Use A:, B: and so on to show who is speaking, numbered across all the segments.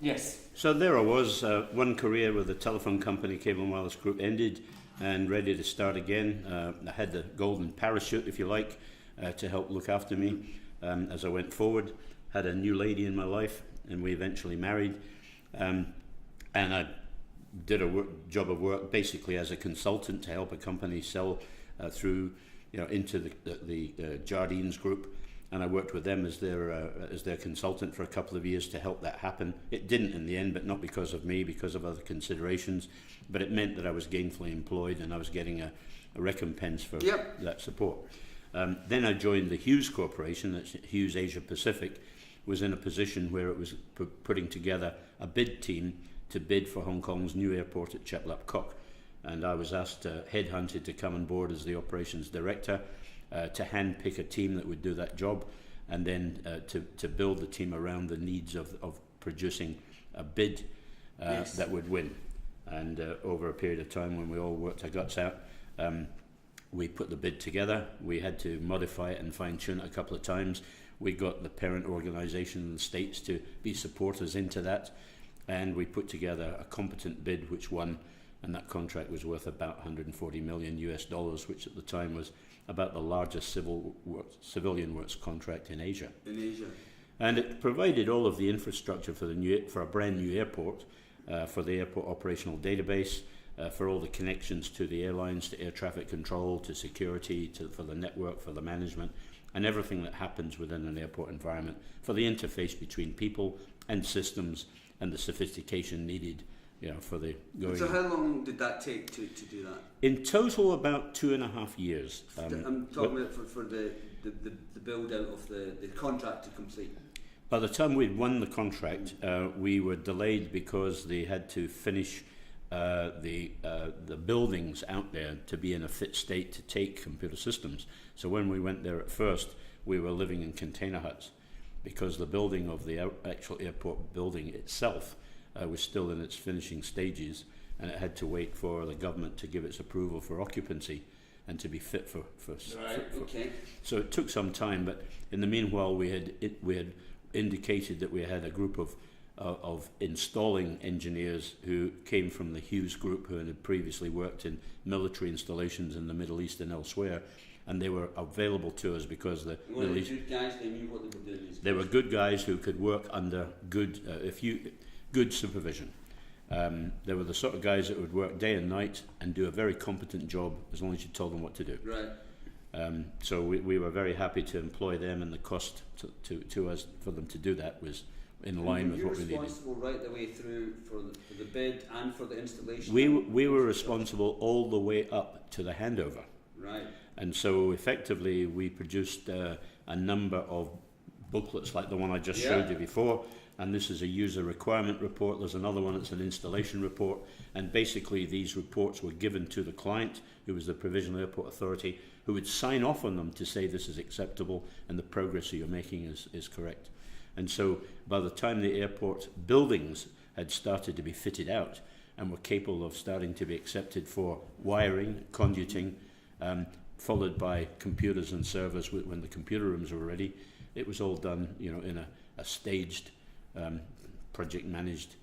A: Yes.
B: So there I was, one career with the telephone company, Cable and Wireless Group, ended and ready to start again. I had the golden parachute, if you like, to help look after me as I went forward. Had a new lady in my life, and we eventually married. And I did a job of work basically as a consultant to help a company sell through, into the Jardines Group. And I worked with them as their consultant for a couple of years to help that happen. It didn't in the end, but not because of me, because of other considerations. But it meant that I was gainfully employed and I was getting a recompense for that support. Then I joined the Hughes Corporation, that's Hughes Asia Pacific, was in a position where it was putting together a bid team to bid for Hong Kong's new airport at Chek Lap Kok. And I was asked, headhunted to come on board as the operations director, to handpick a team that would do that job, and then to build the team around the needs of producing a bid that would win. And over a period of time when we all worked our guts out, we put the bid together. We had to modify it and fine-tune it a couple of times. We got the parent organisation in the States to be supporters into that, and we put together a competent bid which won, and that contract was worth about $140 million US, which at the time was about the largest civilian works contract in Asia. And it provided all of the infrastructure for a brand new airport, for the airport operational database, for all the connections to the airlines, to air traffic control, to security, for the network, for the management, and everything that happens within an airport environment, for the interface between people and systems and the sophistication needed for the going.
C: So how long did that take to do that?
B: In total, about 2.5 years.
C: I'm talking about for the build out of the contract to complete.
B: By the time we'd won the contract, we were delayed because they had to finish the buildings out there to be in a fit state to take computer systems. So when we went there at first, we were living in container huts because the building of the actual airport building itself was still in its finishing stages, and it had to wait for the government to give its approval for occupancy and to be fit for
C: okay.
B: So it took some time, but in the meanwhile we had indicated that we had a group of installing engineers who came from the Hughes Group, who had previously worked in military installations in the Middle East and elsewhere, and they were available to us because the Middle East,
C: good guys, they knew what they were doing.
B: They were good guys who could work under good supervision. They were the sort of guys that would work day and night and do a very competent job as long as you told them what to do.
C: Right.
B: So we were very happy to employ them, and the cost to us for them to do that was in line with what we needed.
C: You were responsible right the way through for the bid and for the installation?
B: We were responsible all the way up to the handover.
C: Right.
B: And so effectively we produced a number of booklets like the one I just showed you before, and this is a user requirement report. There's another one that's an installation report, and basically these reports were given to the client, who was the Provisional Airport Authority, who would sign off on them to say this is acceptable and the progress that you're making is correct. And so by the time the airport buildings had started to be fitted out and were capable of starting to be accepted for wiring, conduiting, followed by computers and servers when the computer rooms were ready, it was all done in a staged, project managed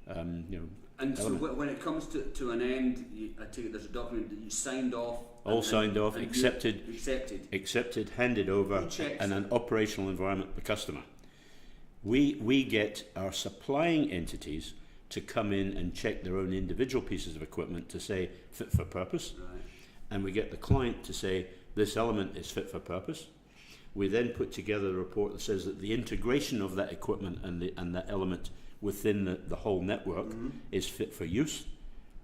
C: And
B: element.
C: so when it comes to an end, I take it there's a document that you signed off.
B: All signed off, accepted, handed over, and an operational environment for customer. We get our supplying entities to come in and check their own individual pieces of equipment to say fit for purpose, and we get the client to say this element is fit for purpose. We then put together a report that says that the integration of that equipment and that element within the whole network is fit for use,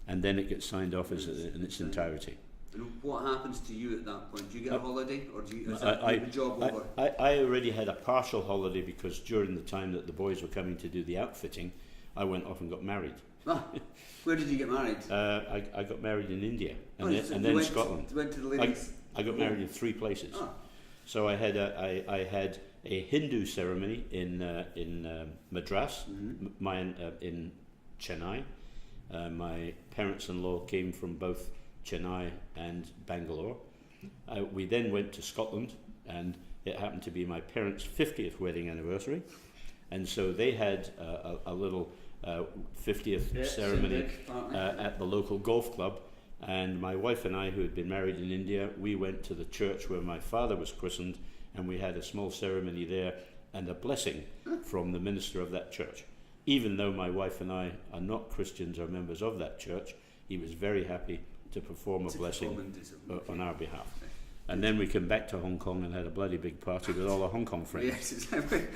B: and then it gets signed off in its entirety.
C: And what happens to you at that point? Do you get a holiday, or is the job over?
B: I already had a partial holiday because during the time that the boys were coming to do the outfitting, I went off and got married.
C: Where did you get married?
B: I got married in India and then Scotland.
C: Went to the ladies.
B: I got married in 3 places. So I had a Hindu ceremony in Madras, mine in Chennai. My parents-in-law came from both Chennai and Bangalore. We then went to Scotland, and it happened to be my parents' 50th wedding anniversary, and so they had a little 50th ceremony at the local golf club. And my wife and I, who had been married in India, we went to the church where my father was christened, and we had a small ceremony there and a blessing from the minister of that church. Even though my wife and I are not Christians or members of that church, he was very happy to perform a blessing on our behalf. Okay. And then we came back to Hong Kong and had a bloody big party with all our Hong Kong friends.
C: Yes, exactly.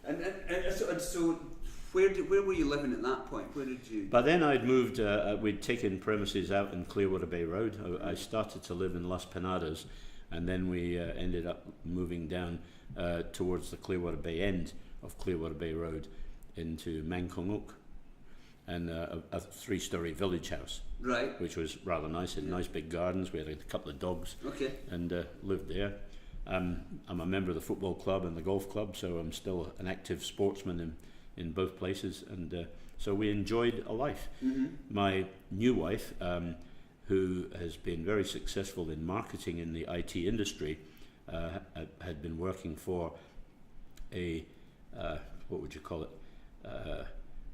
C: and so where were you living at that point? Where did you...
B: By then I'd moved, we'd taken premises out in Clearwater Bay Road. I started to live in Las Penadas, and then we ended up moving down towards the Clearwater Bay end of Clearwater Bay Road into Mang Kong Oak, and a 3-story village house,
C: right,
B: which was rather nice. It had nice big gardens. We had a couple of dogs,
C: okay,
B: and lived there. I'm a member of the football club and the golf club, so I'm still an active sportsman in both places, and so we enjoyed a life.
C: Mm-hmm.
B: My new wife, who has been very successful in marketing in the IT industry, had been working for a what would you call it?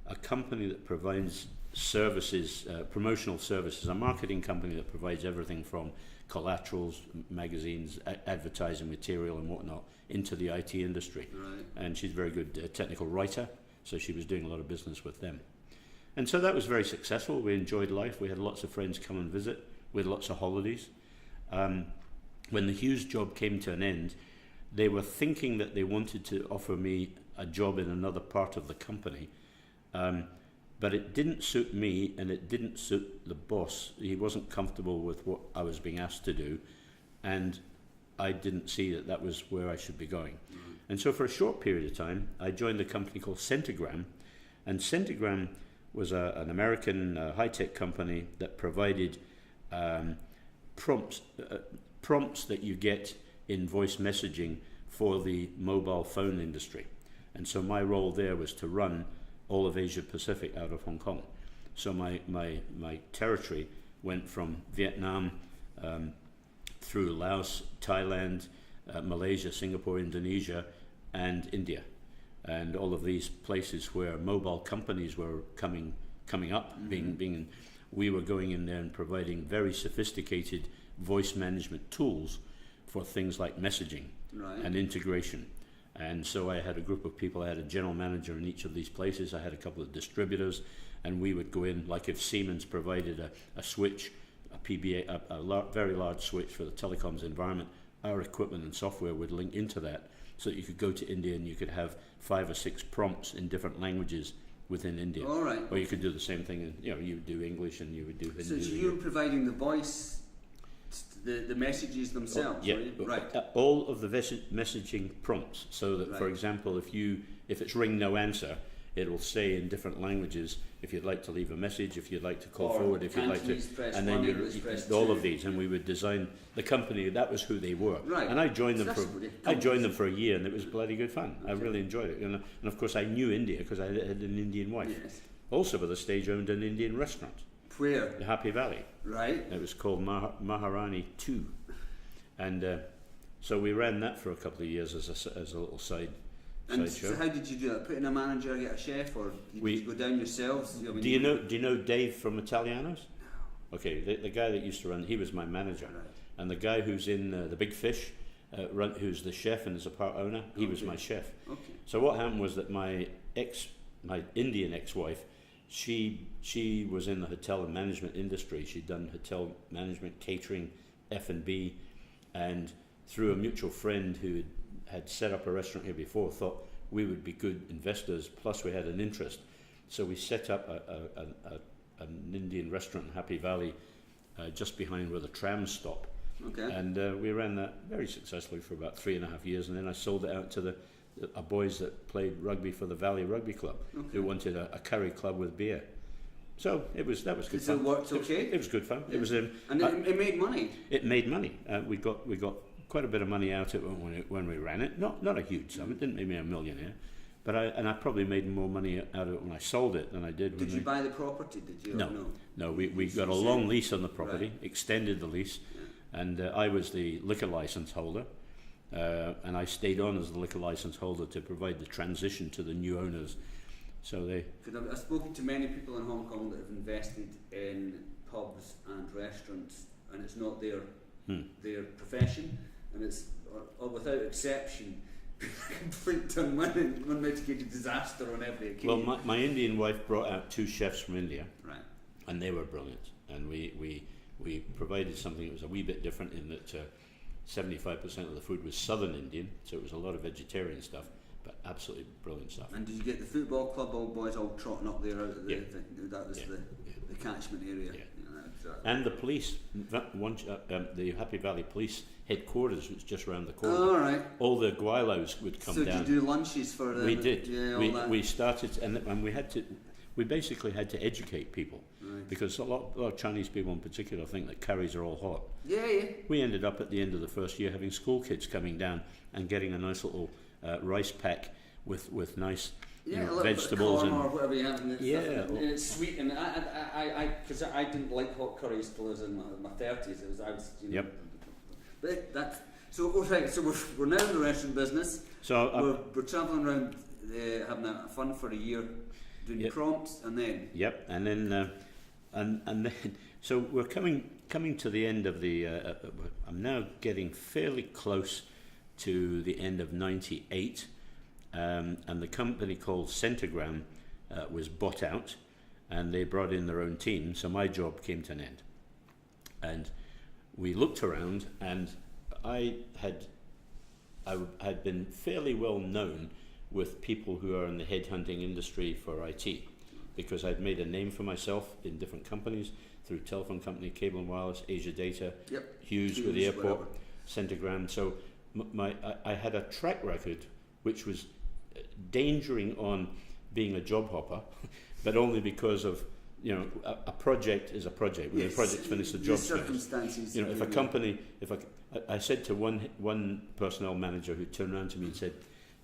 B: A company that provides services, promotional services, a marketing company that provides everything from collaterals, magazines, advertising material and whatnot into the IT industry.
C: Right.
B: And she's a very good technical writer, so she was doing a lot of business with them. And so that was very successful. We enjoyed life. We had lots of friends come and visit. We had lots of holidays. When the Hughes job came to an end, they were thinking that they wanted to offer me a job in another part of the company. But it didn't suit me, and it didn't suit the boss. He wasn't comfortable with what I was being asked to do, and I didn't see that that was where I should be going. Mm-hmm. And so for a short period of time, I joined a company called Centigram, and Centigram was an American high-tech company that provided prompts that you get in voice messaging for the mobile phone industry. And so my role there was to run all of Asia Pacific out of Hong Kong. So my territory went from Vietnam through Laos, Thailand, Malaysia, Singapore, Indonesia, and India, and all of these places where mobile companies were coming up. Mm-hmm. We were going in there and providing very sophisticated voice management tools for things like messaging, right, and integration. And so I had a group of people. I had a general manager in each of these places. I had a couple of distributors, and we would go in, like if Siemens provided a switch, a PBA, very large switch for the telecoms environment, our equipment and software would link into that, so that you could go to India and you could have 5 or 6 prompts in different languages within India.
C: All right.
B: Or you could do the same thing, and you would do English and you would do Hindi.
C: So you were providing the voice, the messages themselves,
B: yeah,
C: right?
B: All of the messaging prompts, so that, right, for example, if it's ring no answer, it will say in different languages if you'd like to leave a message, if you'd like to call forward, if you'd like to, and then all of these, and we would design the company. That was who they were,
C: right?
B: And I joined them for a year, and it was bloody good fun. Okay. I really enjoyed it, and of course I knew India because I had an Indian wife. Yes. Also, by the stage, owned an Indian restaurant.
C: Where?
B: The Happy Valley.
C: Right.
B: It was called Maharani 2, and so we ran that for a couple of years as a little side show.
C: So how did you do that? Put in a manager, get a chef, or did you go down yourselves?
B: Do you know Dave from Italianos? No. Okay, the guy that used to run, he was my manager, right, and the guy who's in the Big Fish, who's the chef and is a part owner, he was my chef. Okay. So what happened was that my Indian ex-wife, she was in the hotel and management industry. She'd done hotel management, catering, F&B, and through a mutual friend who had set up a restaurant here before, thought we would be good investors, plus we had an interest. So we set up an Indian restaurant in Happy Valley, just behind where the trams stop. Okay. And we ran that very successfully for about 3.5 years, and then I sold it out to the boys that played rugby for the Valley Rugby Club, okay, who wanted a curry club with beer. So that was good fun.
C: It worked okay?
B: It was good fun. Yeah. It was
C: and it made money.
B: It made money. We got quite a bit of money out of it when we ran it. Not a huge sum. It didn't make me a millionaire, but I probably made more money out of it when I sold it than I did.
C: Did you buy the property? Did you?
B: No. We got a long lease on the property, right, extended the lease, yeah, and I was the liquor license holder. And I stayed on as the liquor license holder to provide the transition to the new owners So they,
C: Because I've spoken to many people in Hong Kong that have invested in pubs and restaurants, and it's not their profession, and it's without exception complete unmitigated disaster on every occasion.
B: well, my Indian wife brought out 2 chefs from India,
C: Right.
B: and they were brilliant. And we provided something that was a wee bit different in that 75% of the food was Southern Indian, so it was a lot of vegetarian stuff, but absolutely brilliant stuff.
C: And did you get the football club old boys all trotting up there out of the
B: Yeah.
C: that was
B: Yeah.
C: the catchment area?
B: Yeah.
C: Exactly.
B: And the police, the Happy Valley Police headquarters, was just around the corner.
C: All right.
B: All the guilaos would come
C: So
B: down.
C: did you do lunches for them?
B: We did.
C: Yeah, all that.
B: We started, and we had to. We basically had to educate people,
C: Right.
B: because a lot of Chinese people in particular think that curries are all hot.
C: Yeah.
B: We ended up at the end of the first year having school kids coming down and getting a nice little rice pack with nice
C: Yeah, a
B: know,
C: little
B: vegetables
C: bit of corn
B: and
C: or whatever you have, and it's,
B: Yeah.
C: and it's sweet. And because I didn't like hot curries till I was in my 30s. I was, you know,
B: Yep.
C: But that's so. Okay, so we're now in the restaurant business.
B: so
C: We're travelling around, having fun for a year, doing
B: Yep.
C: prompts, and then
B: yep, and then and then so we're coming to the end of the. I'm now getting fairly close to the end of '98. And the company called Centigram was bought out, and they brought in their own team, so my job came to an end. And we looked around, and I had been fairly well known with people who are in the headhunting industry for IT, because I'd made a name for myself in different companies through telephone company, Cable and Wireless, Asia Data,
C: yep,
B: Hughes with the airport,
C: whatever.
B: Centigram. So I had a track record which was endangering on being a job hopper, but only because of, you know, a project is a project. When
C: Yes.
B: the project's finished, the
C: The
B: job's finished.
C: circumstances.
B: You know, if a company, I said to one personnel manager who turned around to me and said,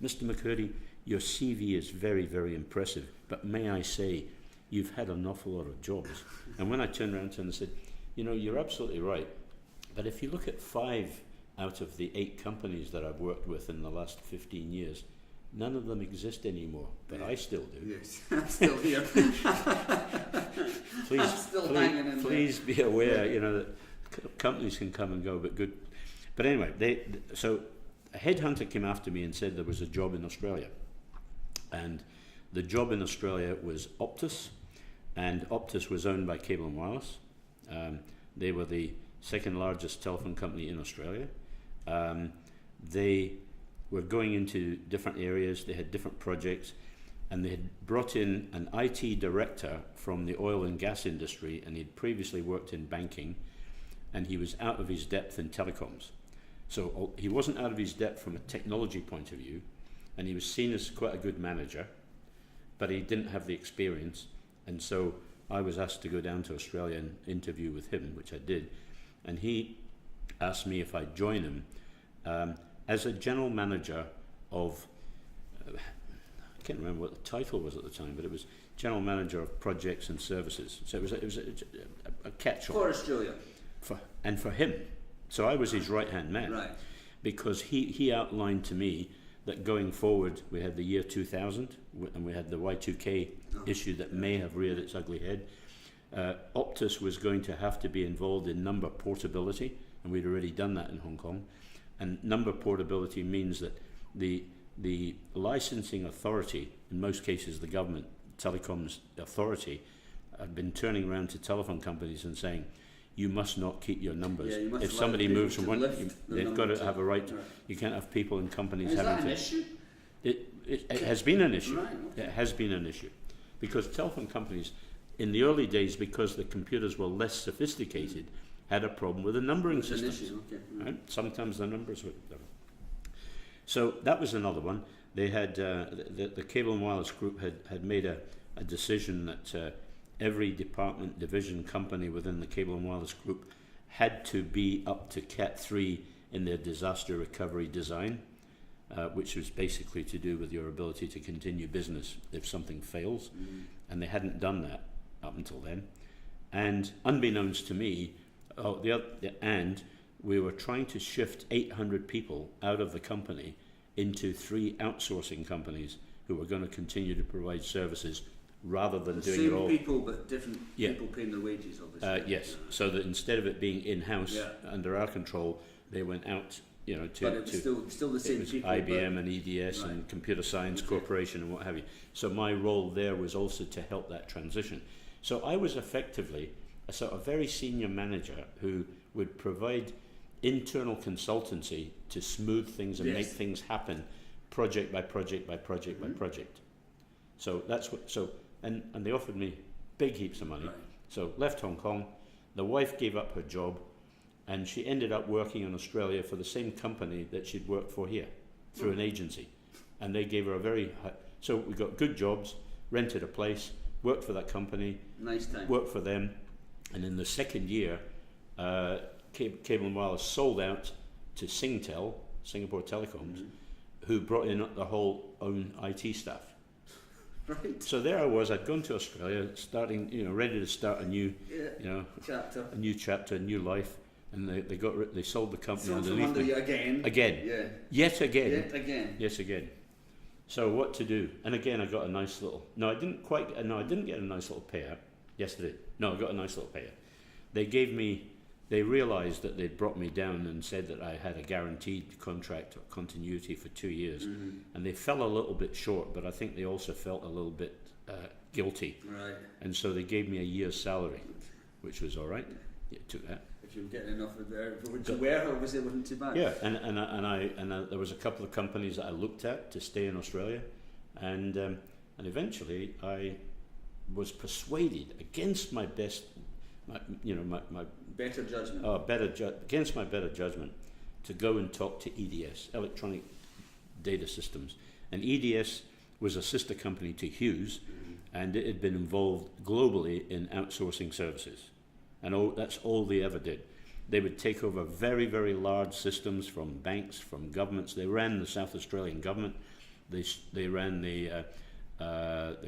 B: "Mr. McCurdy, your CV is very, very impressive, but may I say, you've had an awful lot of jobs." And when I turned around to him and said, "You know, you're absolutely right, but if you look at 5 out of the 8 companies that I've worked with in the last 15 years, none of them exist anymore, but I still do.
C: Yes, I'm still here.
B: Please,
C: still hanging in
B: please be aware, you know, that companies can come and go, but good. But anyway, so a headhunter came after me and said there was a job in Australia, and the job in Australia was Optus, and Optus was owned by Cable and Wireless. They were the second largest telephone company in Australia. They were going into different areas, they had different projects, and they had brought in an IT director from the oil and gas industry, and he'd previously worked in banking, and he was out of his depth in telecoms. So he wasn't out of his depth from a technology point of view, and he was seen as quite a good manager, but he didn't have the experience, and so I was asked to go down to Australia and interview with him, which I did, and he asked me if I'd join him as a general manager of, I can't remember what the title was at the time, but it was general manager of projects and services. So it was a catch-all.
C: For Australia.
B: And for him. So I was his right-hand man.
C: Right.
B: Because he outlined to me that going forward, we had the year 2000, and we had the Y2K issue that may have reared its ugly head. Optus was going to have to be involved in number portability, and we'd already done that in Hong Kong. And number portability means that the licensing authority, in most cases the government, telecoms authority, have been turning around to telephone companies and saying, you must not keep your numbers.
C: Yeah, you must
B: if
C: allow
B: somebody
C: people
B: moves from
C: to
B: one,
C: lift the
B: they've got
C: number
B: to
C: to-
B: have a right.
C: Right.
B: You can't have people in companies
C: Is
B: having
C: that
B: to.
C: an issue?
B: It has been an issue.
C: Right, okay.
B: It has been an issue. Because telephone companies, in the early days, because the computers were less sophisticated, had a problem with the numbering
C: It's an
B: systems.
C: issue, okay.
B: Right? Sometimes the numbers were. So that was another one. They had the Cable and Wireless Group had made a decision that every department, division, company within the Cable and Wireless Group had to be up to Cat 3 in their disaster recovery design, which was basically to do with your ability to continue business if something fails. And they hadn't done that up until then. And unbeknownst to me, we were trying to shift 800 people out of the company into 3 outsourcing companies who were going to continue to provide services rather than
C: The
B: doing it
C: same
B: all.
C: people, but different
B: Yeah.
C: people paying their wages, obviously.
B: Yes, so that instead of it being in-house
C: Yeah.
B: under our control, they went out, you know,
C: But it was still the
B: it
C: same
B: was
C: people.
B: IBM and EDS
C: Right.
B: and Computer Science
C: Okay.
B: Corporation and what have you. So my role there was also to help that transition. So I was effectively a sort of very senior manager who would provide internal consultancy to smooth things and
C: Yes.
B: make things happen, project by project by project by project. So that's what. So and they offered me big heaps of money.
C: Right.
B: So left Hong Kong. The wife gave up her job, and she ended up working in Australia for the same company that she'd worked for here, through an agency, and they gave her a very high. So we got good jobs, rented a place, worked for that company,
C: Nice time.
B: worked for them, and in the second year, Cable and Wireless sold out to Singtel, Singapore Telecoms, who brought in the whole own IT staff.
C: Right.
B: So there I was. I'd gone to Australia, starting, you know, ready to start a new,
C: Yeah.
B: you know,
C: Chapter.
B: a new chapter, a new life, and they sold the company
C: So from
B: underneath
C: under
B: me
C: you again.
B: again,
C: Yeah.
B: yet again,
C: Yet again.
B: yes again. So what to do? And again, I got a nice little. No, I didn't quite. No, I didn't get a nice little payout. Yes, I did. No, I got a nice little payout. They gave me. They realised that they'd brought me down and said that I had a guaranteed contract or continuity for 2 years, and they fell a little bit short. But I think they also felt a little bit guilty,
C: Right.
B: and so they gave me a year's salary, which was all right. Yeah, took that.
C: If you were getting enough of there, which you were, obviously it wasn't too bad.
B: Yeah, and there was a couple of companies that I looked at to stay in Australia, and eventually I was persuaded against my best, my
C: Better judgment.
B: against my better judgment, to go and talk to EDS, Electronic Data Systems, and EDS was a sister company to Hughes, and it had been involved globally in outsourcing services. And that's all they ever did. They would take over very, very large systems from banks, from governments. They ran the South Australian government. They ran the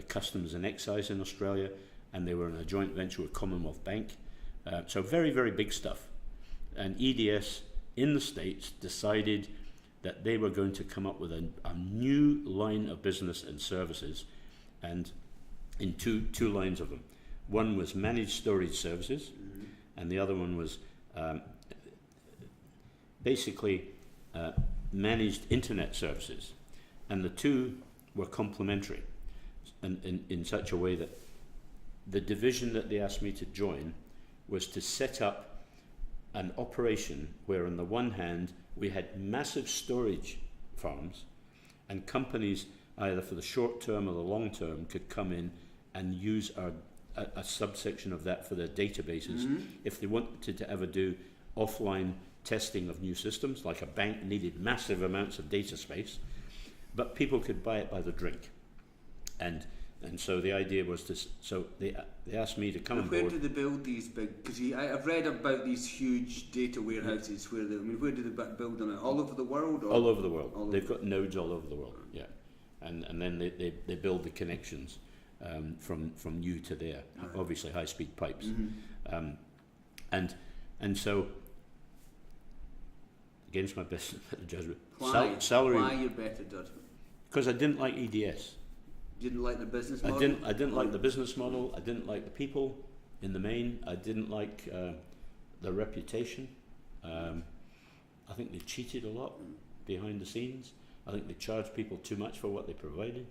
B: Customs and Excise in Australia, and they were in a joint venture with Commonwealth Bank. So very, very big stuff. And EDS in the States decided that they were going to come up with a new line of business and services, and in two lines of them. One was managed storage services, and the other one was basically managed internet services. And the two were complementary, and in such a way that the division that they asked me to join was to set up an operation where on the one hand we had massive storage farms, and companies either for the short term or the long term could come in and use a subsection of that for their databases if they wanted to ever do offline testing of new systems, like a bank needed massive amounts of data space, but people could buy it by the drink. And so the idea was to, so they asked me to come on
C: Where
B: board.
C: do they build these big? Because I've read about these huge data warehouses. Where where do they build them? All over the world? Or?
B: All over the world.
C: All
B: They've
C: over.
B: got nodes all over the world, yeah. And then they build the connections from you to there,
C: Right.
B: obviously high-speed pipes. And so, against my best judgment, salary,
C: Why your better judgment?
B: because I didn't like EDS.
C: Didn't like the business
B: I
C: model?
B: didn't like the business model. I didn't like the people in the main. I didn't like the reputation. I think they cheated a lot behind the scenes. I think they charged people too much for what they provided,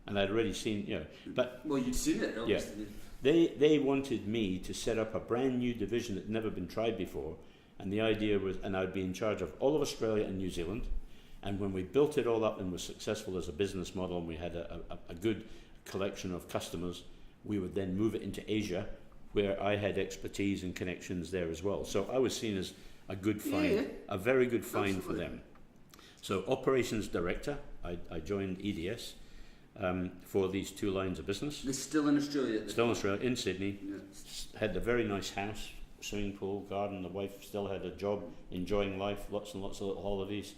B: and I'd already seen, but
C: Well, you'd seen it, obviously.
B: they wanted me to set up a brand new division that had never been tried before, and the idea was, and I'd be in charge of all of Australia and New Zealand. And when we built it all up and were successful as a business model, and we had a good collection of customers, we would then move it into Asia, where I had expertise and connections there as well. So I was seen as a good find,
C: Yeah.
B: a very good find
C: Absolutely.
B: for them. So operations director, I joined EDS for these two lines of business.
C: They're still in Australia. at the
B: Still in
C: time.
B: Australia, in Sydney,
C: Yeah.
B: had a very nice house, swimming pool, garden. The wife still had a job, enjoying life, lots and lots of little holidays.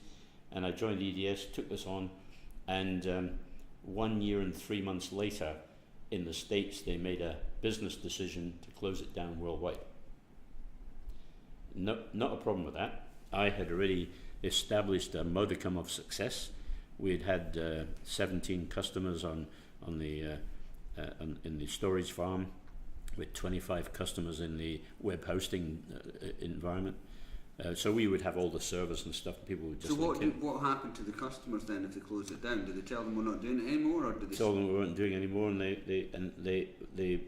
B: And I joined EDS, took this on, and 1 year and 3 months later, in the States, they made a business decision to close it down worldwide. Not a problem with that. I had already established a modicum of success We had had 17 customers in the storage farm, with 25 customers in the web hosting environment. So we would have all the servers and stuff, and people would just.
C: So what happened to the customers then if they closed it down? Did they tell them we're not doing it anymore, or did they
B: tell them we weren't doing it anymore, and they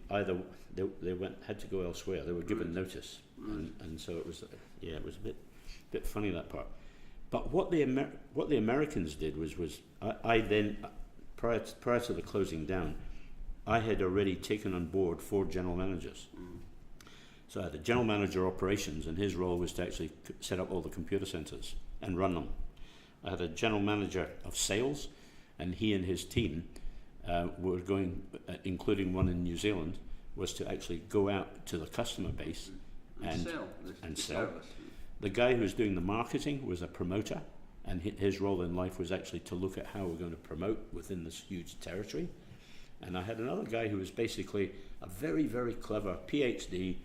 B: had to go elsewhere. They were given notice, and so it was it was a bit funny, that part. But what the Americans did was I then prior to the closing down, I had already taken on board 4 general managers. So I had a general manager operations, and his role was to actually set up all the computer centers and run them. I had a general manager of sales, and he and his team were going, including one in New Zealand, was to actually go out to the customer base and sell. The guy who was doing the marketing was a promoter, and his role in life was actually to look at how we're going to promote within this huge territory. And I had another guy who was basically a very, very clever PhD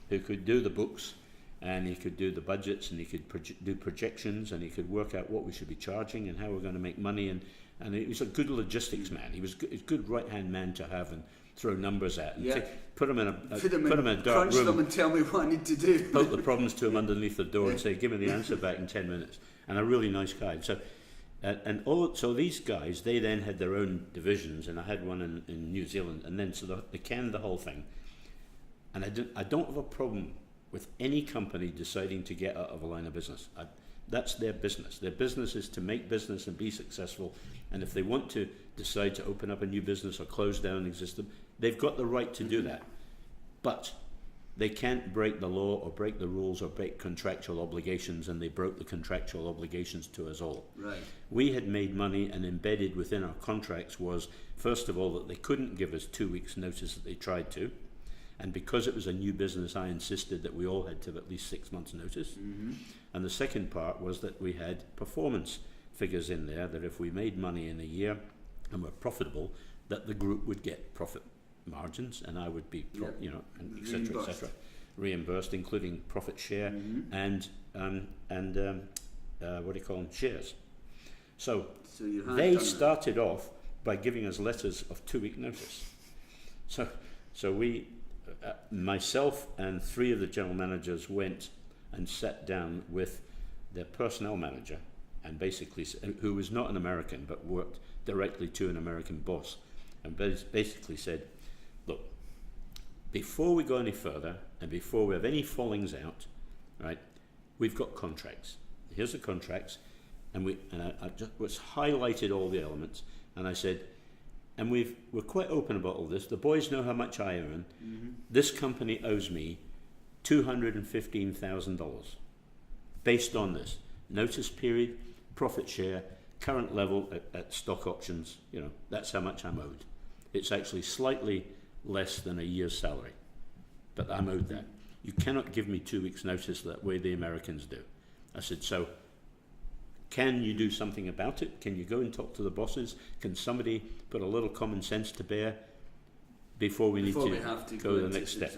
B: who could do the books, and he could do the budgets, and he could do projections, and he could work out what we should be charging and how we're going to make money. And he was a good logistics man. He was a good right-hand man to have and throw numbers at. And put him in a dark room,
C: them and tell me what I need to do.
B: Poke the problems to him underneath the door and say, give me the answer back in 10 minutes. And a really nice guy. So these guys, they then had their own divisions, and I had one in New Zealand, and then so they canned the whole thing. And I don't have a problem with any company deciding to get out of a line of business. That's their business. Their business is to make business and be successful. And if they want to decide to open up a new business or close down existing, they've got the right to do that. But they can't break the law or break the rules or break contractual obligations, and they broke the contractual obligations to us all.
C: Right.
B: We had made money, and embedded within our contracts was, first of all, that they couldn't give us 2 weeks' notice that they tried to. And because it was a new business, I insisted that we all had to have at least 6 months' notice. Mm-hmm. And the second part was that we had performance figures in there, that if we made money in a year and were profitable, that the group would get profit margins, and I would be, and et cetera, et cetera, reimbursed, including profit share and what do you call them, shares. So they started off by giving us letters of 2-week notice. So we. Myself and 3 of the general managers went and sat down with their personnel manager, and basically, who was not an American but worked directly to an American boss, and basically said, look, before we go any further and before we have any fallings out, right, we've got contracts. Here's the contracts, and I just highlighted all the elements, and I said, and we're quite open about all this. The boys know how much I earn. Mm-hmm. This company owes me $215,000 based on this notice period, profit share, current level at stock options. That's how much I'm owed. It's actually slightly less than a year's salary, but I'm owed that. You cannot give me 2 weeks' notice that way the Americans do. I said, so can you do something about it? Can you go and talk to the bosses? Can somebody put a little common sense to bear before we go to the next step?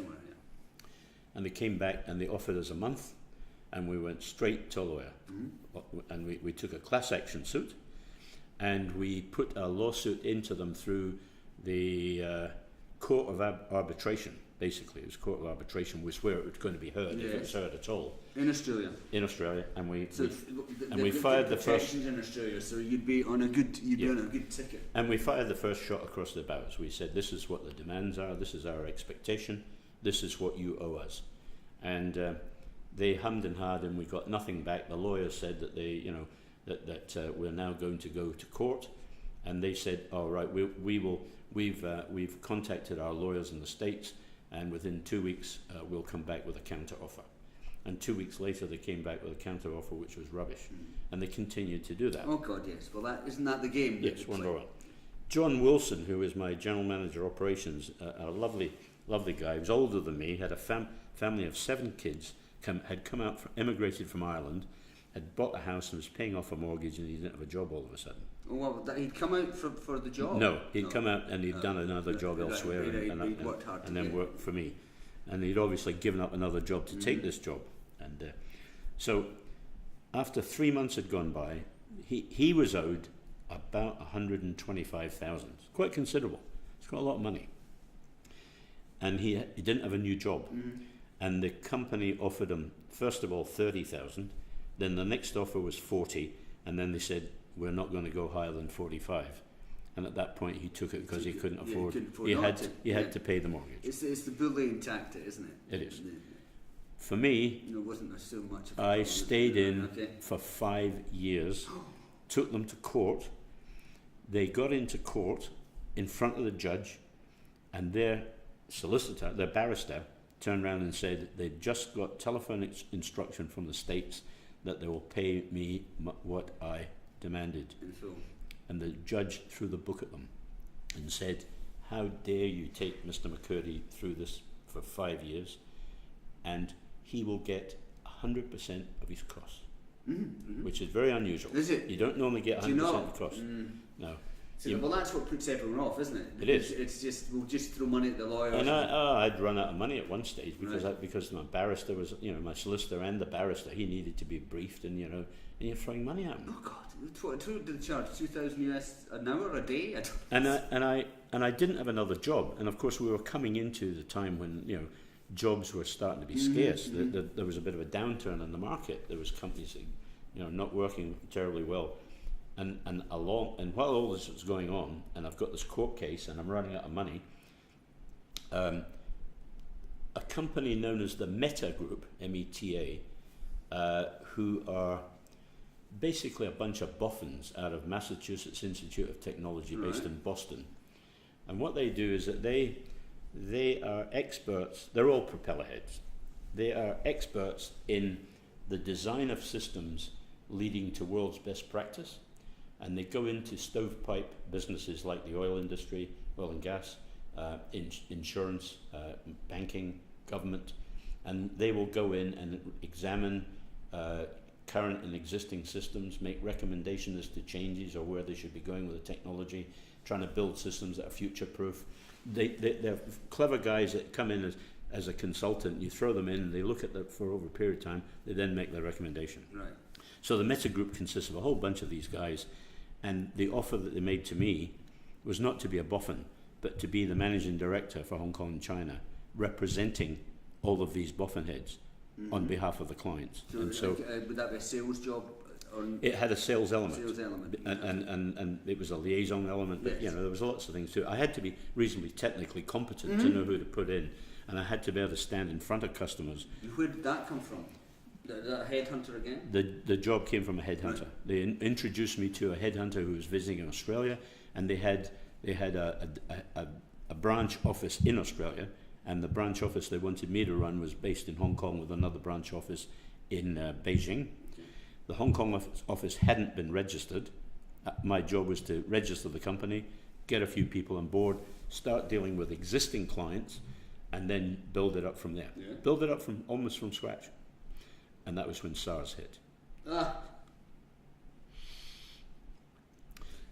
B: And they came back and they offered us a month, and we went straight to a lawyer. Mm-hmm. And we took a class action suit, and we put a lawsuit into them through the Court of Arbitration. Basically, it was Court of Arbitration was where it was going to be heard, if it was heard at all.
C: In Australia.
B: In Australia, and we fired the first.
C: In Australia, so you'd be on a good ticket.
B: And we fired the first shot across the bows. We said, "This is what the demands are. This is our expectation. This is what you owe us." And they hummed and hawed, and we got nothing back. The lawyers said that that we're now going to go to court, and they said, "All right, we've contacted our lawyers in the States." And within 2 weeks, we'll come back with a counter offer. And 2 weeks later, they came back with a counter offer, which was rubbish. And they continued to do that.
C: Oh God, yes. Well, isn't that the game?
B: Yes, wonderful. John Wilson, who is my general manager operations, a lovely guy. He was older than me. Had a family of 7 kids. Emigrated from Ireland, had bought a house and was paying off a mortgage, and he didn't have a job all of a sudden.
C: Oh, well, he'd come out for the job?
B: No, he'd come out and he'd done another job elsewhere, and then worked for me. And he'd obviously given up another job to take this job. And so after 3 months had gone by, he was owed about 125,000. It's quite considerable. It's quite a lot of money. And he didn't have a new job. And the company offered him, first of all, 30,000. Then the next offer was 40. And then they said, we're not going to go higher than 45. And at that point, he took it because he couldn't afford. He had to pay the mortgage.
C: It's the bullying tactic, isn't it?
B: It is. For me,
C: it wasn't so much.
B: I stayed in for 5 years, took them to court. They got into court in front of the judge, and their solicitor, their barrister, turned around and said they'd just got telephone instruction from the States that they will pay me what I demanded. And the judge threw the book at them and said, how dare you take Mr. McCurdy through this for 5 years, and he will get 100% of his costs, which is very unusual.
C: Is it?
B: You don't normally get 100% of costs. No.
C: So, well, that's what puts everyone off, isn't it?
B: It is.
C: It's just, we'll just throw money at the lawyers.
B: And I'd run out of money at one stage because my barrister was, my solicitor and the barrister, he needed to be briefed, and and you're throwing money at him.
C: Oh God! What did they charge? $2,000 an hour, a day?
B: And I didn't have another job, and of course we were coming into the time when jobs were starting to be scarce. There was a bit of a downturn in the market. There was companies, not working terribly well. And while all this was going on, and I've got this court case, and I'm running out of money, a company known as the Meta Group, META, who are basically a bunch of boffins out of Massachusetts Institute of Technology, based in Boston. And what they do is that they are experts. They're all propeller heads. They are experts in the design of systems leading to world's best practice. And they go into stovepipe businesses like the oil industry, oil and gas, insurance, banking, government, and they will go in and examine current and existing systems, make recommendations as to changes or where they should be going with the technology, trying to build systems that are future-proof. They're clever guys that come in as a consultant. You throw them in, they look at that for over a period of time, they then make their recommendation.
C: Right.
B: So the Meta Group consists of a whole bunch of these guys. And the offer that they made to me was not to be a boffin, but to be the managing director for Hong Kong and China, representing all of these boffin heads on behalf of the clients.
C: So would that be a sales job?
B: It had a sales element.
C: And
B: it was a liaison element, but there was lots of things too. I had to be reasonably technically competent to know who to put in, and I had to be able to stand in front of customers.
C: Where did that come from? A headhunter again?
B: The job came from a headhunter. Right. They introduced me to a headhunter who was visiting Australia, and they had a branch office in Australia, and the branch office they wanted me to run was based in Hong Kong with another branch office in Beijing. The Hong Kong office hadn't been registered. My job was to register the company, get a few people on board, start dealing with existing clients, and then build it up from there. Yeah. Build it up from almost from scratch. And that was when SARS hit.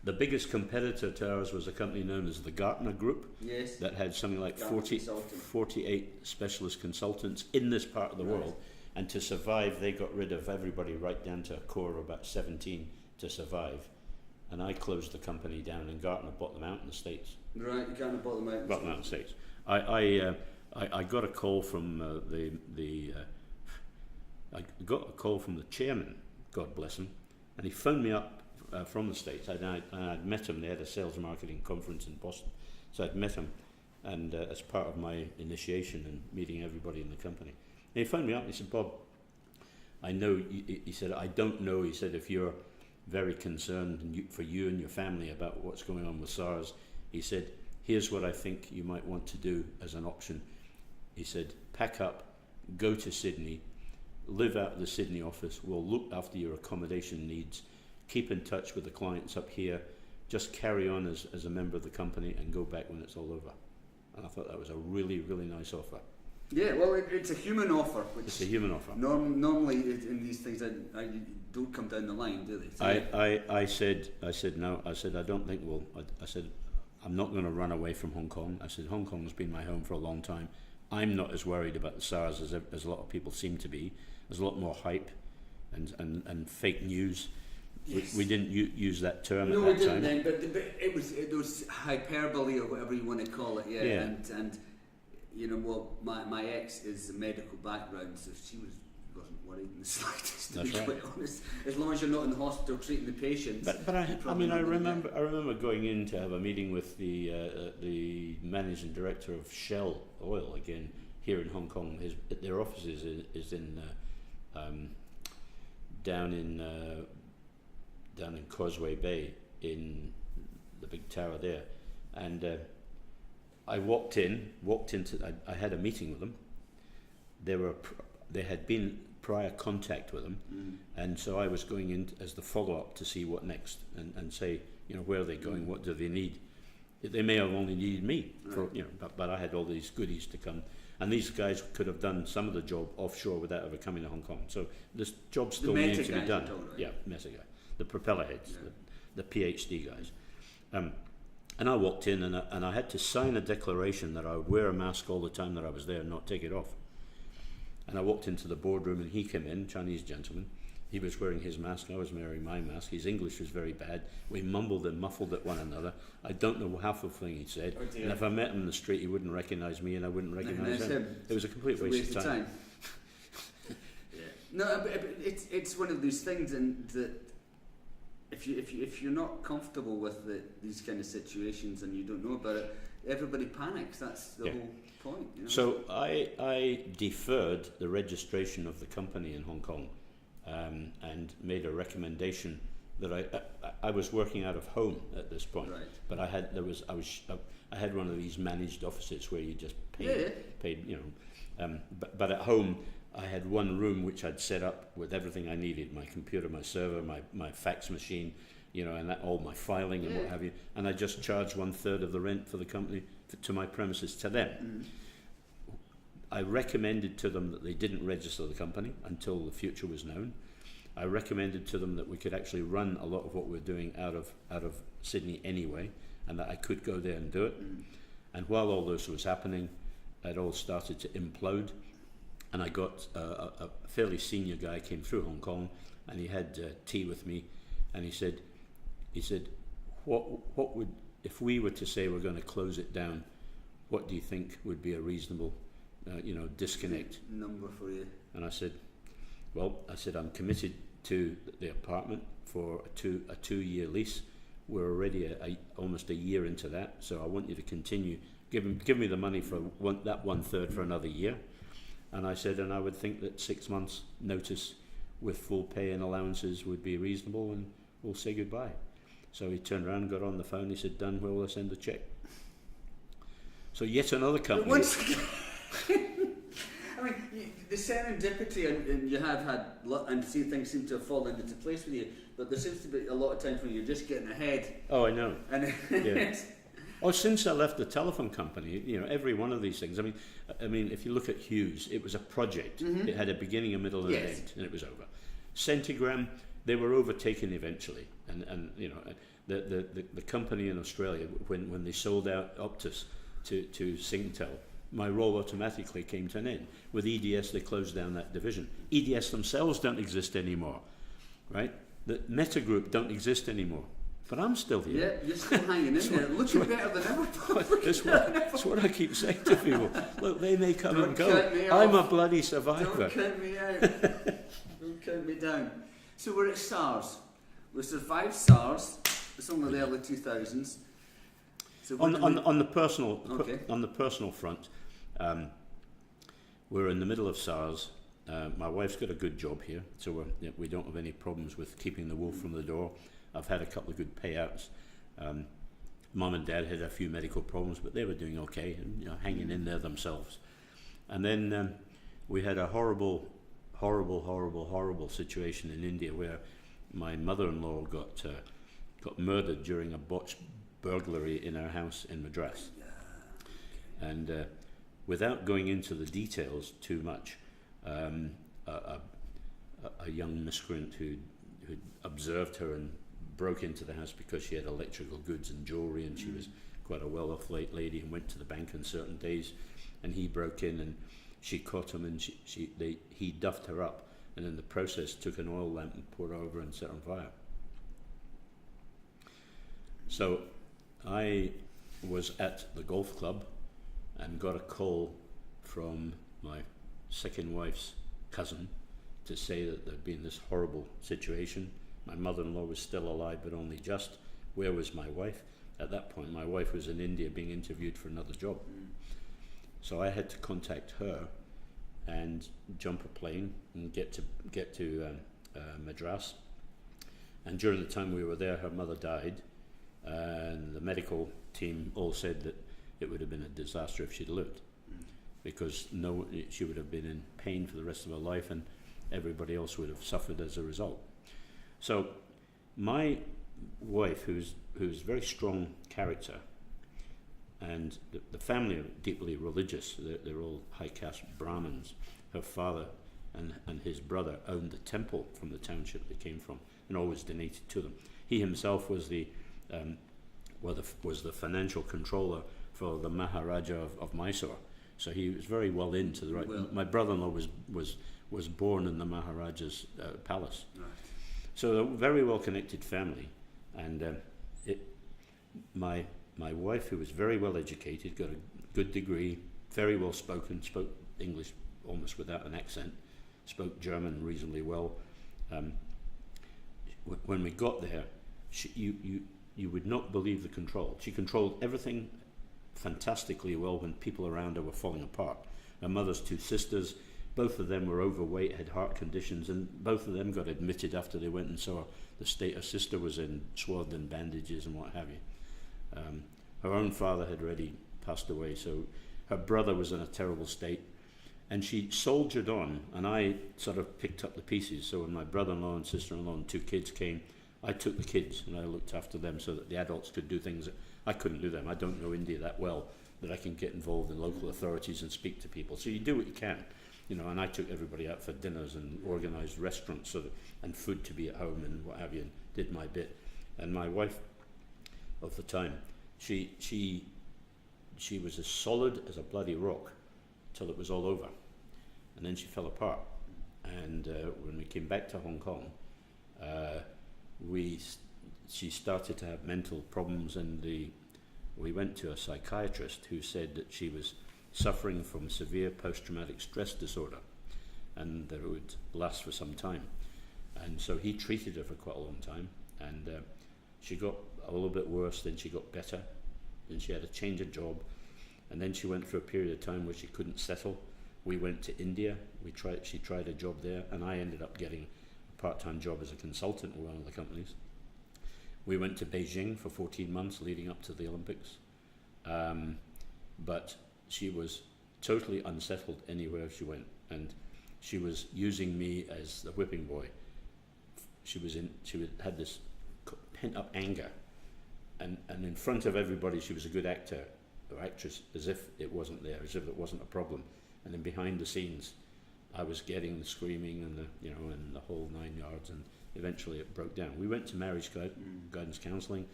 B: The biggest competitor to ours was a company known as the Gartner Group.
C: Yes.
B: That had something like 48 specialist consultants in this part of the world. And to survive, they got rid of everybody right down to a core of about 17 to survive. And I closed the company down, and Gartner bought them out in the States.
C: Right, Gartner bought them out.
B: Bought them out in the States. I got a call from I got a call from the chairman, God bless him, and he phoned me up from the States. I'd met him. They had a sales and marketing conference in Boston, so I'd met him, and as part of my initiation and meeting everybody in the company. And he phoned me up and he said, Bob, I know, he said, I don't know, he said, if you're very concerned for you and your family about what's going on with SARS, he said, here's what I think you might want to do as an option. He said, pack up, go to Sydney, live out of the Sydney office, we'll look after your accommodation needs, keep in touch with the clients up here, just carry on as a member of the company and go back when it's all over. And I thought that was a really, really nice offer.
C: Yeah, well, it's a human offer.
B: It's a human offer.
C: Normally in these things, I don't come down the line, do they? So
B: I said no. I said I don't think we'll. I said I'm not going to run away from Hong Kong. I said Hong Kong has been my home for a long time. I'm not as worried about the SARS as a lot of people seem to be. There's a lot more hype and fake news.
C: Yes.
B: We didn't use that term
C: No,
B: at
C: we
B: that
C: didn't
B: time.
C: then, but it was hyperbole or whatever you want to call it, yeah.
B: Yeah.
C: And you know what, my ex is a medical background, so she wasn't worried in the slightest, to
B: That's
C: be
B: right.
C: quite honest. As long as you're not in the hospital treating the patients.
B: But
C: you're probably not gonna get-
B: I remember going in to have a meeting with the managing director of Shell Oil again here in Hong Kong. Their offices is in down in Causeway Bay in the big tower there, and I walked into. I had a meeting with them. There had been prior contact with them, and so I was going in as the follow-up to see what next, and say, you know, where are they going, what do they need. They may have only needed me for, you know, but I had all these goodies to come, and these guys could have done some of the job offshore without ever coming to Hong Kong. So this job still
C: Meta
B: needed to be
C: guys
B: done.
C: you're talking about.
B: Yeah, Meta guy, the propeller heads,
C: Yeah.
B: the PhD guys. And I walked in and I had to sign a declaration that I would wear a mask all the time that I was there and not take it off. And I walked into the boardroom and he came in, Chinese gentleman. He was wearing his mask, I was wearing my mask. His English was very bad. We mumbled and muffled at one another. I don't know half of the thing he said.
C: Oh dear.
B: And if I met him in the street, he wouldn't recognise me and I wouldn't recognise him. It was a complete
C: It's a
B: waste of time.
C: Yeah. No, but it's one of those things, and that if you're not comfortable with these kind of situations and you don't know about it, everybody panics. That's the
B: Yeah.
C: whole point. You know?
B: So I deferred the registration of the company in Hong Kong and made a recommendation that I was working out of home at this point,
C: Right.
B: but I had one of these managed offices where you just paid, you know, but at home I had one room which I'd set up with everything I needed: my computer, my server, my fax machine, you know, and all my filing and what have you. And I just charged 1/3 of the rent for the company to my premises to them. I recommended to them that they didn't register the company until the future was known. I recommended to them that we could actually run a lot of what we're doing out of Sydney anyway, and that I could go there and do it. And while all this was happening, it all started to implode. And I got a fairly senior guy came through Hong Kong, and he had tea with me, and he said, what would, if we were to say we're going to close it down, what do you think would be a reasonable, disconnect?
C: Number for you.
B: And I said, I'm committed to the apartment for a 2-year lease. We're already almost a year into that, so I want you to continue. Give me the money for that 1/3 for another year. And I said, and I would think that 6 months notice with full pay and allowances would be reasonable, and we'll say goodbye. So he turned around, got on the phone, he said, done, we'll send a check. So yet another company.
C: Once again, I mean, the serendipity, and you have had, and see things seem to have fallen into place with you, but there seems to be a lot of times when you're just getting ahead.
B: Oh, I know.
C: And
B: Yeah. Oh, since I left the telephone company, every one of these things. I mean, if you look at Hughes, it was a project. It had a beginning, a middle, and an end, and it was over. Centigram, they were overtaken eventually, and the company in Australia, when they sold out Optus to Singtel, my role automatically came to an end. With EDS, they closed down that division. EDS themselves don't exist anymore, right? The Meta Group don't exist anymore. But I'm still here.
C: yeah, you're still hanging in there, looking better than ever.
B: That's what I keep saying to people. Look, they may come
C: Don't
B: and
C: cut me
B: go. I'm a
C: off.
B: bloody survivor.
C: Don't count me out. Don't count me down. So we're at SARS. We survived SARS. It's only the early 2000s. So
B: On the personal
C: Okay.
B: on the personal front, we're in the middle of SARS. My wife's got a good job here, so we don't have any problems with keeping the wolf from the door. I've had a couple of good payouts. Mum and Dad had a few medical problems, but they were doing okay and hanging in there themselves. And then we had a horrible situation in India where my mother-in-law got murdered during a botched burglary in our house in Madras. And without going into the details too much, a young miscreant who observed her and broke into the house because she had electrical goods and jewellery, and she was quite a well-off lady and went to the bank on certain days, and he broke in and she caught him, and he duffed her up, and in the process took an oil lamp and poured her over and set her on fire. So I was at the golf club and got a call from my second wife's cousin to say that there'd been this horrible situation. My mother-in-law was still alive, but only just. Where was my wife? At that point, my wife was in India being interviewed for another job. So I had to contact her and jump a plane and get to Madras. And during the time we were there, her mother died, and the medical team all said that it would have been a disaster if she'd lived, because she would have been in pain for the rest of her life, and everybody else would have suffered as a result. So my wife, who's very strong character, and the family are deeply religious, they're all high caste Brahmins. Her father and his brother owned the temple from the township they came from and always donated to them. He himself was the financial controller for the Maharaja of Mysore, so he was very well into the right.
C: Well,
B: my brother-in-law was born in the Maharaja's palace.
C: Right.
B: So a very well-connected family, and my wife, who was very well educated, got a good degree, very well spoken, spoke English almost without an accent, spoke German reasonably well. When we got there, you would not believe the control. She controlled everything fantastically well when people around her were falling apart. Her mother's two sisters, both of them were overweight, had heart conditions, and both of them got admitted after they went and saw the state her sister was in, swathed in bandages and what have you. Her own father had already passed away, so her brother was in a terrible state, and she soldiered on, and I sort of picked up the pieces. So when my brother-in-law and sister-in-law and two kids came, I took the kids and I looked after them so that the adults could do things that I couldn't do them. I don't know India that well that I can get involved in local authorities and speak to people. So you do what you can, and I took everybody out for dinners and organised restaurants and food to be at home and what have you, and did my bit. And my wife of the time, she was as solid as a bloody rock till it was all over, and then she fell apart. And when we came back to Hong Kong, she started to have mental problems, and we went to a psychiatrist who said that she was suffering from severe post-traumatic stress disorder, and that it would last for some time. And so he treated her for quite a long time, and she got a little bit worse, then she got better, then she had to change of job, and then she went through a period of time where she couldn't settle. We went to India, she tried a job there, and I ended up getting a part-time job as a consultant with one of the companies. We went to Beijing for 14 months leading up to the Olympics, but she was totally unsettled anywhere she went, and she was using me as the whipping boy. She had this pent-up anger, and in front of everybody she was a good actor or actress, as if it wasn't there, as if it wasn't a problem, and then behind the scenes I was getting the screaming and the whole 9 yards, and eventually it broke down. We went to marriage guidance counselling.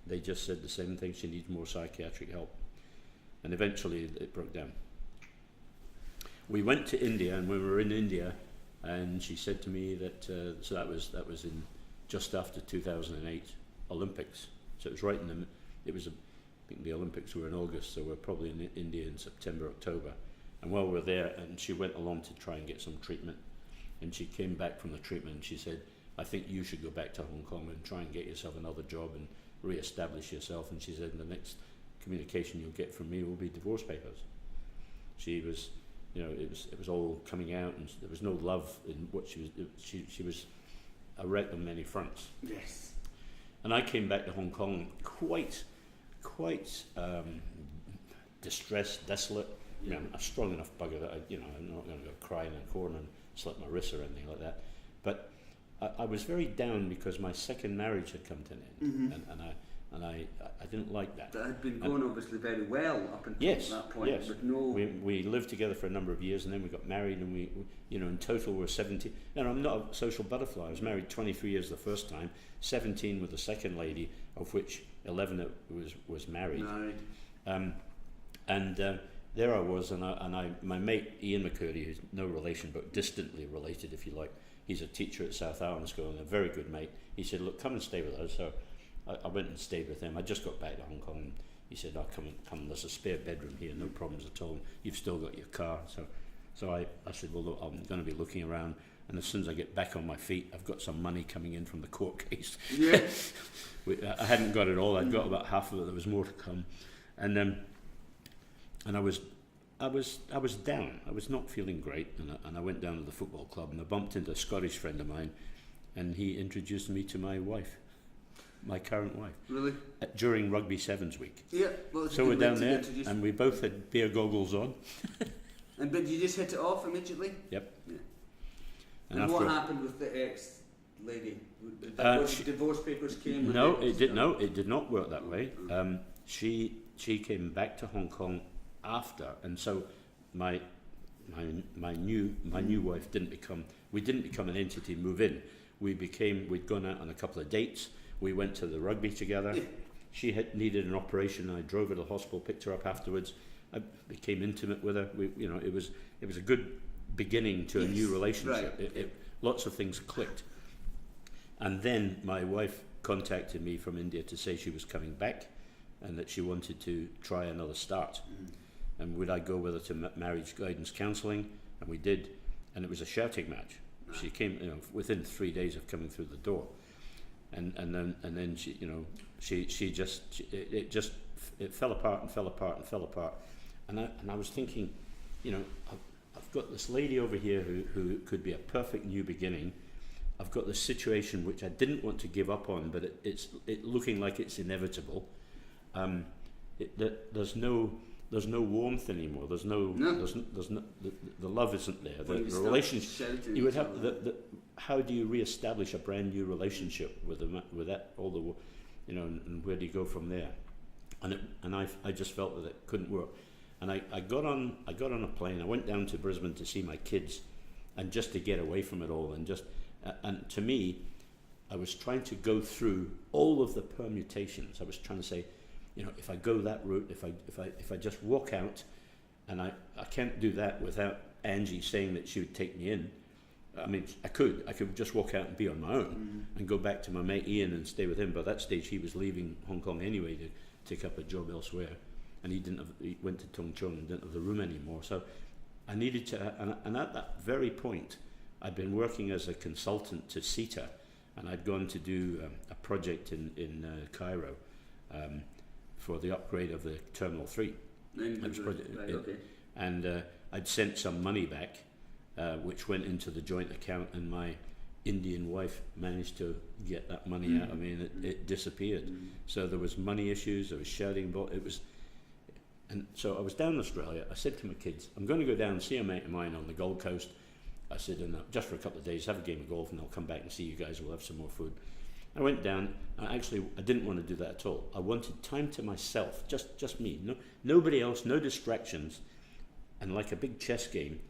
B: They just said the same thing, she needs more psychiatric help, and eventually it broke down. We went to India, and when we were in India, and she said to me that so that was in just after 2008 Olympics. So it was right in I think the Olympics were in August, so we're probably in India in September, October. And while we're there, and she went along to try and get some treatment, and she came back from the treatment and she said, I think you should go back to Hong Kong and try and get yourself another job and re-establish yourself. And she said, the next communication you'll get from me will be divorce papers. She was, it was all coming out, and there was no love in what she was. She was a wreck on many fronts. Yes. And I came back to Hong Kong quite distressed, desolate. Yeah. I'm a strong enough bugger that I'm not going to go cry in a corner and slit my wrists or anything like that. But I was very down because my second marriage had come to an end, and I didn't like that.
C: That had been going obviously very well up until that point.
B: Yes.
C: With no.
B: We lived together for a number of years, and then we got married, and we in total we're 17. And I'm not a social butterfly. I was married 23 years the first time, 17 with the second lady, of which 11 was married. There I was, and my mate Ian McCurdy, who's no relation but distantly related, if you like. He's a teacher at South Island School and a very good mate. He said, "Look, come and stay with us." So I went and stayed with him. I just got back to Hong Kong. And he said, "I'll come. There's a spare bedroom here, no problems at all. You've still got your car." So I said, "Well, look, I'm going to be looking around, and as soon as I get back on my feet, I've got some money coming in from the court case."
C: Yeah.
B: I hadn't got it all. I'd got about half of it. There was more to come, and I was down. I was not feeling great, and I went down to the football club, and I bumped into a Scottish friend of mine, and he introduced me to my wife, my current wife.
C: Really?
B: During Rugby Sevens week.
C: Yeah. Well,
B: So we're down there, and we both had beer goggles on.
C: And but you just hit it off immediately?
B: Yep.
C: Yeah.
B: And
C: And what
B: after-
C: happened with the ex-lady?
B: She-
C: Divorce papers came? when
B: No,
C: it was
B: it did
C: done?
B: no, it did not work that way. She came back to Hong Kong after, and so my new wife didn't become. We didn't become an entity. Move in. We'd gone out on a couple of dates. We went to the rugby together.
C: Yeah.
B: She had needed an operation. I drove her to the hospital, picked her up afterwards. I became intimate with her. It was a good beginning to a
C: Yes,
B: new relationship.
C: right.
B: Lots of things clicked. And then my wife contacted me from India to say she was coming back and that she wanted to try another start. And would I go with her to marriage guidance counselling? And we did. And it was a shouting match. She came, within 3 days of coming through the door. And then she, it fell apart and fell apart and fell apart. And I was thinking, I've got this lady over here who could be a perfect new beginning. I've got this situation which I didn't want to give up on, but it's looking like it's inevitable. There's no warmth anymore. There's no. The love isn't there. The relationship. You would have how do you re-establish a brand new relationship with that all the, and where do you go from there? And I just felt that it couldn't work. And I got on a plane. I went down to Brisbane to see my kids, and just to get away from it all, and to me, I was trying to go through all of the permutations. I was trying to say, if I go that route, if I just walk out, and I can't do that without Angie saying that she would take me in. I mean, I could just walk out and be on my own and go back to my mate Ian and stay with him. By that stage, he was leaving Hong Kong anyway to take up a job elsewhere, and he went to Tung Chung and didn't have the room anymore. So I needed to, and at that very point, I'd been working as a consultant to CETA, and I'd gone to do a project in Cairo for the upgrade of the Terminal 3. And I'd sent some money back, which went into the joint account, and my Indian wife managed to get that money out of me, and it disappeared. So there was money issues, there was shouting, and so I was down in Australia. I said to my kids, I'm going to go down and see a mate of mine on the Gold Coast. I said, just for a couple of days, have a game of golf, and I'll come back and see you guys. We'll have some more food. I went down. I didn't want to do that at all. I wanted time to myself, just me. Nobody else, no distractions. And like a big chess game,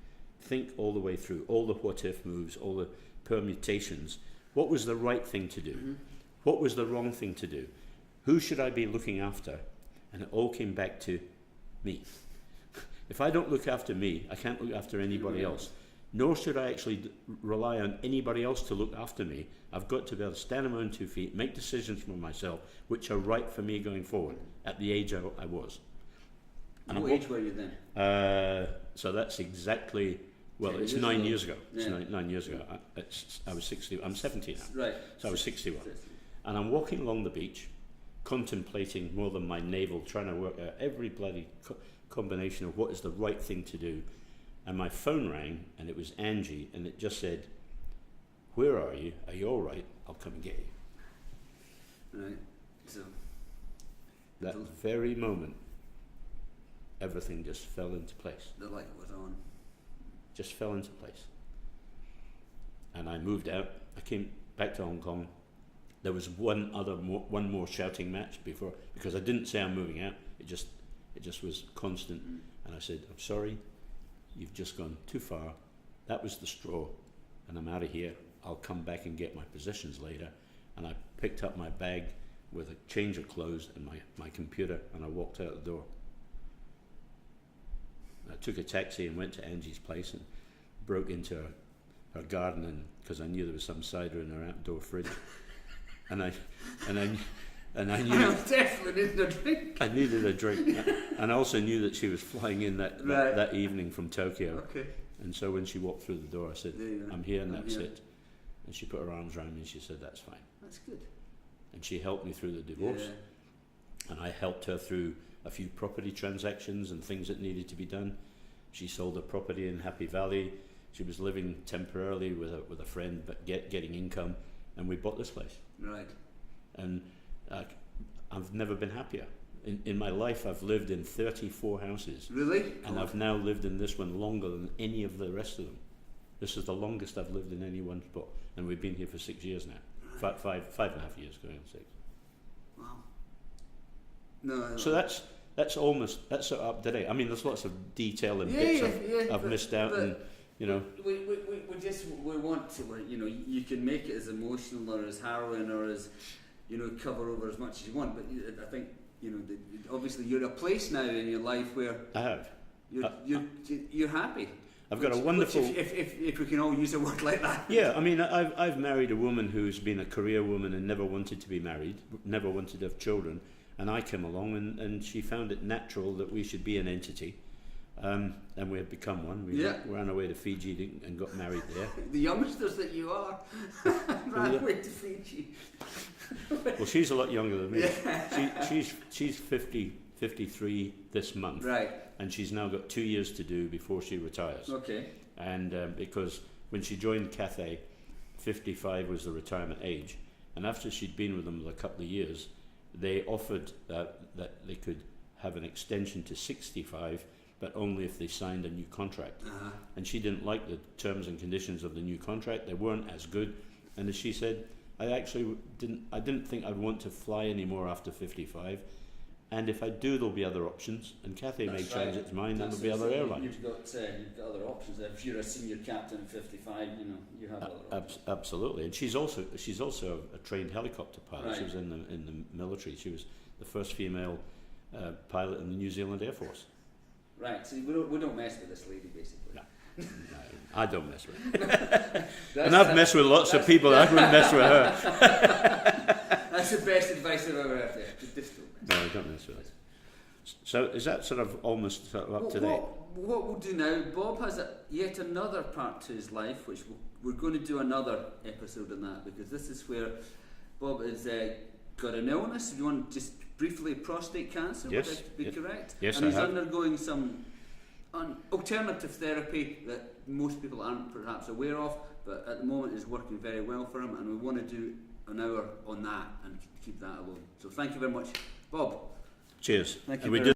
B: think all the way through, all the what-if moves, all the permutations. What was the right thing to do? What was the wrong thing to do? Who should I be looking after? And it all came back to me. If I don't look after me, I can't look after anybody else. Nor should I actually rely on anybody else to look after me. I've got to be able to stand on my own 2 feet, make decisions for myself, which are right for me going forward, at the age I was.
C: And what age were you then?
B: So that's exactly, it's 9 years ago. It's 9 years ago. I was 60, I'm 70 now.
C: Right.
B: So I was 61. And I'm walking along the beach, contemplating more than my navel, trying to work out every bloody combination of what is the right thing to do. And my phone rang, and it was Angie, and it just said, "Where are you? Are you all right? I'll come and get you."
C: Right. So
B: that very moment, everything just fell into place.
C: The light was on.
B: Just fell into place. And I moved out. I came back to Hong Kong. There was one more shouting match before, because I didn't say I'm moving out. It just was constant. And I said, "I'm sorry. You've just gone too far. That was the straw, and I'm out of here. I'll come back and get my possessions later." And I picked up my bag with a change of clothes and my computer, and I walked out the door. I took a taxi and went to Angie's place and broke into her garden, and because I knew there was some cider in her outdoor fridge, and And I
C: I
B: knew
C: definitely needed a drink.
B: I needed a drink, and I also knew that she was flying in that evening from Tokyo.
C: Okay.
B: And so when she walked through the door, I said,
C: There you are.
B: "I'm here, and
C: I'm
B: that's
C: here."
B: it." And she put her arms around me, and she said, "That's fine."
C: That's good.
B: And she helped me through the divorce,
C: Yeah.
B: and I helped her through a few property transactions and things that needed to be done. She sold a property in Happy Valley. She was living temporarily with a friend, but getting income, and we bought this place.
C: Right.
B: And I've never been happier. In my life, I've lived in 34 houses,
C: Really?
B: and I've now lived in this one longer than any of the rest of them. This is the longest I've lived in any one spot, and we've been here for 6 years now. Five and a half years, going on 6.
C: Wow. No.
B: So that's sort of up to date. I mean, there's lots of detail and bits I've missed out, and you know.
C: We want to, you know, you can make it as emotional or as harrowing or as, you know, cover over as much as you want, but I think, you know, obviously you're at a place now in your life where
B: I have.
C: you're happy.
B: I've got a wonderful.
C: If we can all use a word like that.
B: Yeah, I mean, I've married a woman who's been a career woman and never wanted to be married, never wanted to have children, and I came along and she found it natural that we should be an entity, and we have become one. We ran away to Fiji and got married there.
C: The youngsters that you are ran away to Fiji.
B: Well, she's a lot younger than me. She's 53 this month.
C: Right.
B: And she's now got 2 years to do before she retires.
C: Okay.
B: And because when she joined Cathay, 55 was the retirement age. And after she'd been with them a couple of years, they offered that they could have an extension to 65, but only if they signed a new contract.
C: Uh-huh.
B: And she didn't like the terms and conditions of the new contract. They weren't as good. And as she said, I didn't think I'd want to fly anymore after 55. And if I do, there'll be other options. And Cathay may change its mind, and there'll be other airlines.
C: You've got other options. If you're a senior captain at 55, you know you have other options.
B: Absolutely. And she's also a trained helicopter pilot.
C: Right.
B: She was in the military. She was the first female pilot in the New Zealand Air Force.
C: Right. So we don't mess with this lady, basically.
B: No. No, I don't mess with her. And I've messed with lots of people. I wouldn't mess with her.
C: That's the best advice I've ever had. Just don't mess.
B: No, I don't mess with her. So is that sort of almost up to date?
C: What we'll do now, Bob has yet another part to his life, which we're going to do another episode on that, because this is where Bob has got an illness. If you want just briefly, prostate cancer,
B: Yes.
C: would that be correct?
B: Yes,
C: and he's
B: I have.
C: undergoing some alternative therapy that most people aren't perhaps aware of, but at the moment is working very well for him, and we want to do an hour on that and keep that alone. So thank you very much, Bob.
B: Cheers.
C: Thank you
B: And we
C: very
B: did